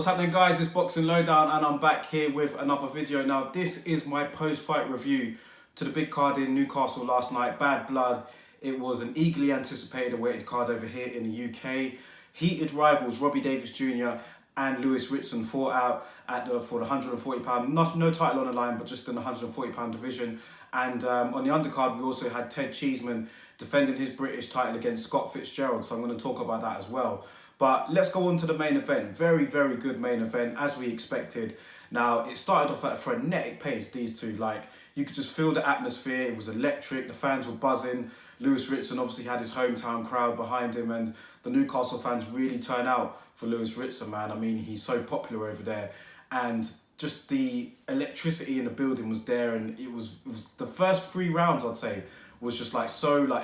happening, guys? It's Boxing Lowdown and I'm back here with another video. Now this is my post-fight review to the big card in Newcastle last night. Bad blood. It was an eagerly anticipated awaited card over here in the UK. Heated rivals Robbie Davies Jr. and Lewis Ritson fought out for the £140. No title on the line, but just in the £140 division. And on the undercard, we also had Ted Cheeseman defending his British title against Scott Fitzgerald. So I'm going to talk about that as well. But let's go on to the main event. Very, very good main event, as we expected. Now, it started off at a frenetic pace, these two. Like, you could just feel the atmosphere. It was electric. The fans were buzzing. Lewis Ritson obviously had his hometown crowd behind him, and the Newcastle fans really turned out for Lewis Ritson, man. I mean, he's so popular over there. And just the electricity in the building was there, and it was the first 3 rounds, I'd say, was just like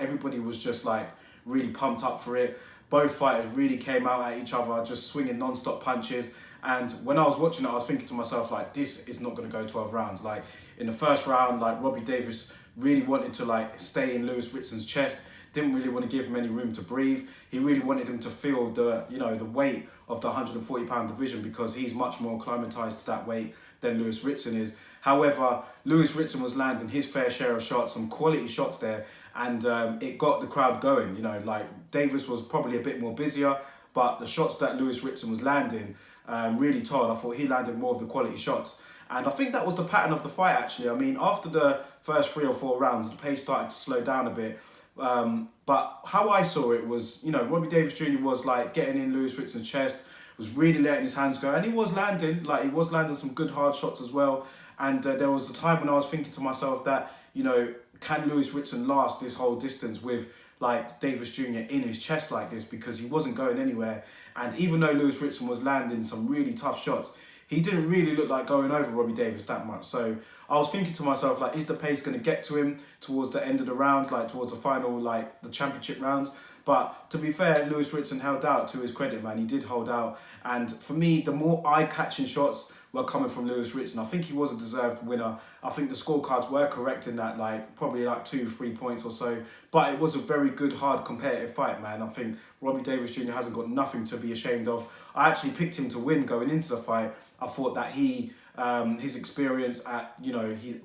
everybody was just like really pumped up for it. Both fighters really came out at each other, just swinging non-stop punches. And when I was watching it, I was thinking to myself, like, this is not going to go 12 rounds. Like, in the first round, like, Robbie Davies really wanted to, like, stay in Lewis Ritson's chest. Didn't really want to give him any room to breathe. He really wanted him to feel the, the weight of the £140 division, because he's much more acclimatized to that weight than Lewis Ritson is. However, Lewis Ritson was landing his fair share of shots, some quality shots there, and it got the crowd going. Like, Davies was probably a bit more busier, but the shots that Lewis Ritson was landing really told. I thought he landed more of the quality shots. And I think that was the pattern of the fight, actually. I mean, after the first 3 or 4 rounds, the pace started to slow down a bit. But how I saw it was, Robbie Davies Jr. was like getting in Lewis Ritson's chest, was really letting his hands go, and he was landing some good hard shots as well. And there was a time when I was thinking to myself that, can Lewis Ritson last this whole distance with like Davies Jr. in his chest like this, because he wasn't going anywhere. And even though Lewis Ritson was landing some really tough shots, he didn't really look like going over Robbie Davies that much. So I was thinking to myself, like, is the pace going to get to him towards the end of the rounds, like towards the final, like the championship rounds? But to be fair, Lewis Ritson held out, to his credit, man. He did hold out. And for me, the more eye-catching shots were coming from Lewis Ritson. I think he was a deserved winner. I think the scorecards were correct in that, like, probably like 2-3 points or so. But it was a very good, hard, competitive fight, man. I think Robbie Davies Jr. hasn't got nothing to be ashamed of. I actually picked him to win going into the fight. I thought that his experience at,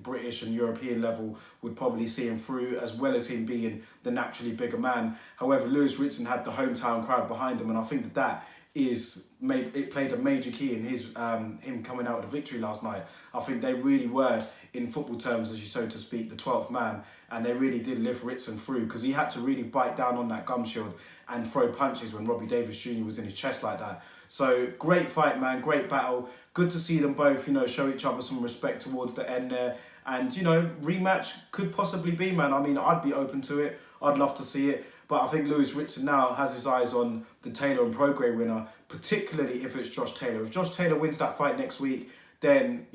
British and European level would probably see him through, as well as him being the naturally bigger man. However, Lewis Ritson had the hometown crowd behind him, and I think that played a major key in his him coming out with a victory last night. I think they really were, in football terms, as you so to speak, the 12th man, and they really did lift Ritson through, because he had to really bite down on that gum shield and throw punches when Robbie Davies Jr. was in his chest like that. So great fight, man, great battle. Good to see them both, show each other some respect towards the end there. And, rematch could possibly be, man. I mean, I'd be open to it. I'd love to see it. But I think Lewis Ritson now has his eyes on the Taylor and Prograis winner, particularly if it's Josh Taylor. If Josh Taylor wins that fight next week, then,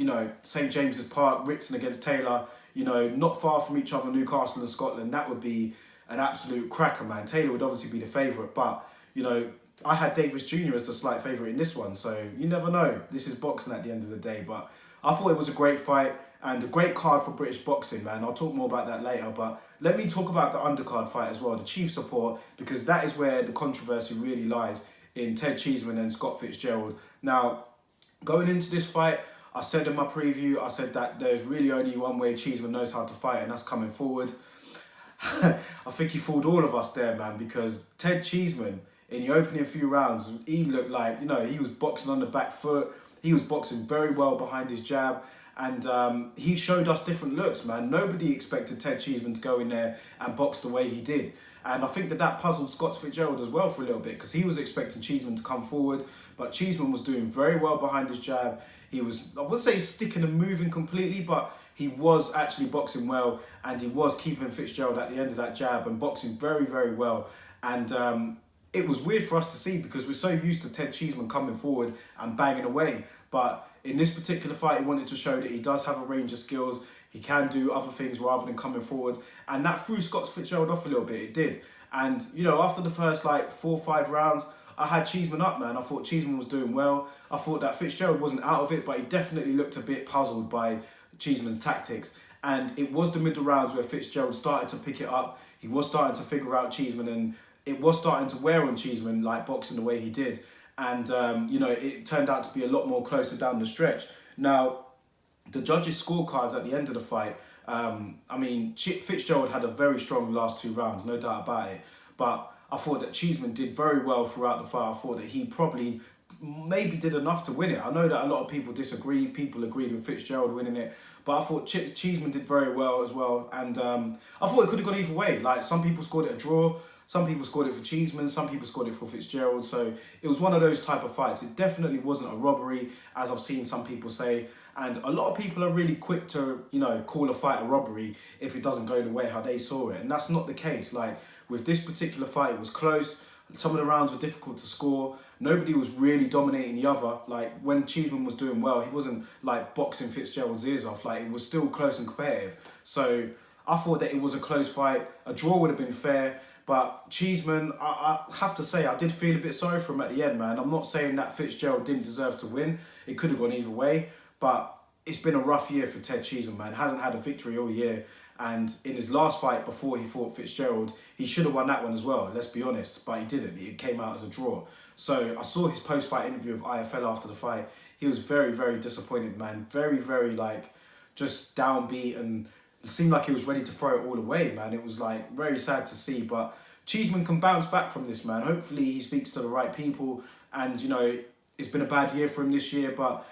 St. James's Park, Ritson against Taylor, not far from each other, Newcastle and Scotland, that would be an absolute cracker, man. Taylor would obviously be the favourite, but, I had Davies Jr. as the slight favourite in this one, so you never know. This is boxing at the end of the day, but I thought it was a great fight and a great card for British boxing, man. I'll talk more about that later, but let me talk about the undercard fight as well, the Chief support, because that is where the controversy really lies in Ted Cheeseman and Scott Fitzgerald. Now, going into this fight, I said in my preview, I said that there's really only one way Cheeseman knows how to fight, and that's coming forward. I think he fooled all of us there, man, because Ted Cheeseman, in the opening few rounds, he looked like, he was boxing on the back foot. He was boxing very well behind his jab. And he showed us different looks, man. Nobody expected Ted Cheeseman to go in there and box the way he did. And I think that puzzled Scott Fitzgerald as well for a little bit, because he was expecting Cheeseman to come forward. But Cheeseman was doing very well behind his jab. He was, I wouldn't say sticking and moving completely, but he was actually boxing well. And he was keeping Fitzgerald at the end of that jab and boxing very, very well. And it was weird for us to see, because we're so used to Ted Cheeseman coming forward and banging away. But in this particular fight, he wanted to show that he does have a range of skills. He can do other things rather than coming forward. And that threw Scott Fitzgerald off a little bit. It did. And, after the first, 4 or 5 rounds, I had Cheeseman up, man. I thought Cheeseman was doing well. I thought that Fitzgerald wasn't out of it, but he definitely looked a bit puzzled by Cheeseman's tactics. And it was the middle rounds where Fitzgerald started to pick it up. He was starting to figure out Cheeseman, and it was starting to wear on Cheeseman, like boxing the way he did. and you know, it turned out to be a lot more closer down the stretch. Now, the judges' scorecards at the end of the fight, I mean, Fitzgerald had a very strong last 2 rounds, no doubt about it. But I thought that Cheeseman did very well throughout the fight. I thought that he probably maybe did enough to win it. I know that a lot of people disagree. People agreed with Fitzgerald winning it. But I thought Cheeseman did very well as well. And I thought it could have gone either way. Like, some people scored it a draw. Some people scored it for Cheeseman. Some people scored it for Fitzgerald. So it was one of those type of fights. It definitely wasn't a robbery, as I've seen some people say. And a lot of people are really quick to, you know, call a fight a robbery if it doesn't go the way how they saw it. And that's not the case. Like, with this particular fight, it was close. Some of the rounds were difficult to score. Nobody was really dominating the other. Like, when Cheeseman was doing well, he wasn't like boxing Fitzgerald's ears off. Like, it was still close and competitive. So I thought that it was a close fight. A draw would have been fair. But Cheeseman, I have to say, I did feel a bit sorry for him at the end, man. I'm not saying that Fitzgerald didn't deserve to win. It could have gone either way. But it's been a rough year for Ted Cheeseman, man. Hasn't had a victory all year. And in his last fight before he fought Fitzgerald, he should have won that one as well, let's be honest. But he didn't. It came out as a draw. So I saw his post-fight interview with IFL after the fight. He was very, very disappointed, man. Very, very, like, just downbeat, and it seemed like he was ready to throw it all away, man. It was, like, very sad to see. But Cheeseman can bounce back from this, man. Hopefully he speaks to the right people. And, you know, it's been a bad year for him this year, but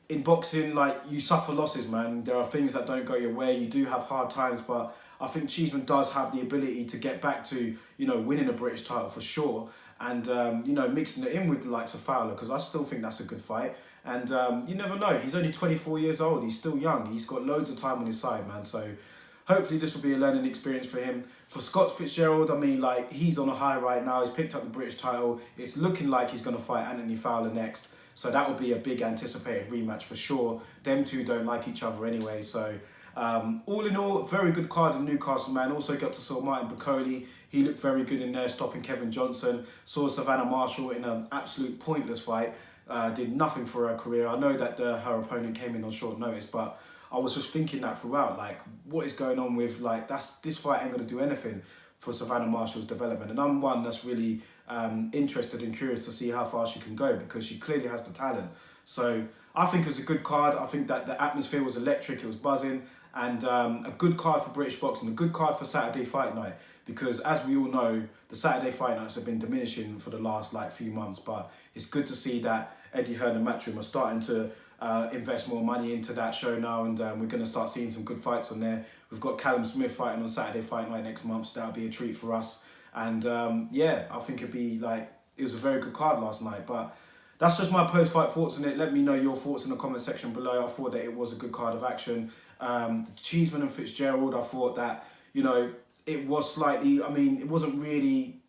in boxing, like, you suffer losses, man. There are things that don't go your way. You do have hard times, but I think Cheeseman does have the ability to get back to, you know, winning a British title for sure. And, you know, mixing it in with the likes of Fowler, because I still think that's a good fight. And you never know. He's only 24 years old. He's still young. He's got loads of time on his side, man. So hopefully this will be a learning experience for him. For Scott Fitzgerald, I mean, like, he's on a high right now. He's picked up the British title. It's looking like he's going to fight Anthony Fowler next. So that would be a big anticipated rematch for sure. Them two don't like each other anyway. So all in all, very good card in Newcastle, man. Also got to saw Martin Bakoli. He looked very good in there, stopping Kevin Johnson. Saw Savannah Marshall in an absolute pointless fight. Did nothing for her career. I know that her opponent came in on short notice, but I was just thinking that throughout. Like, what is going on with, like, this fight ain't going to do anything for Savannah Marshall's development. And I'm one that's really interested and curious to see how far she can go, because she clearly has the talent. So I think it was a good card. I think that the atmosphere was electric, it was buzzing, and a good card for British boxing, a good card for Saturday fight night, because as we all know, the Saturday fight nights have been diminishing for the last few months, but it's good to see that Eddie Hearn and Matchroom are starting to invest more money into that show now, and we're going to start seeing some good fights on there. We've got Callum Smith fighting on Saturday fight night next month, so that'll be a treat for us. And yeah, I think it was a very good card last night. But that's just my post-fight thoughts on it. Let me know your thoughts in the comment section below. I thought that it was a good card of action. Cheeseman and Fitzgerald, I thought that, you know, it was slightly, I mean, it wasn't really,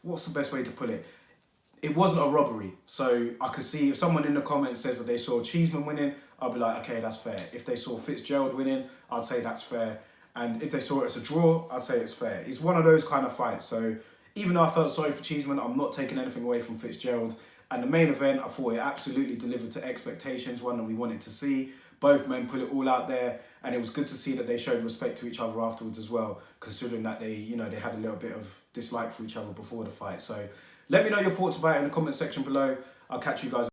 what's the best way to put it? It wasn't a robbery. So I could see if someone in the comments says that they saw Cheeseman winning, I'll be like, okay, that's fair. If they saw Fitzgerald winning, I'd say that's fair. And if they saw it as a draw, I'd say it's fair. It's one of those kind of fights. So even though I felt sorry for Cheeseman, I'm not taking anything away from Fitzgerald. And the main event, I thought it absolutely delivered to expectations, one that we wanted to see. Both men put it all out there, and it was good to see that they showed respect to each other afterwards as well, considering that they, you know, they had a little bit of dislike for each other before the fight. So let me know your thoughts about it in the comment section below. I'll catch you guys.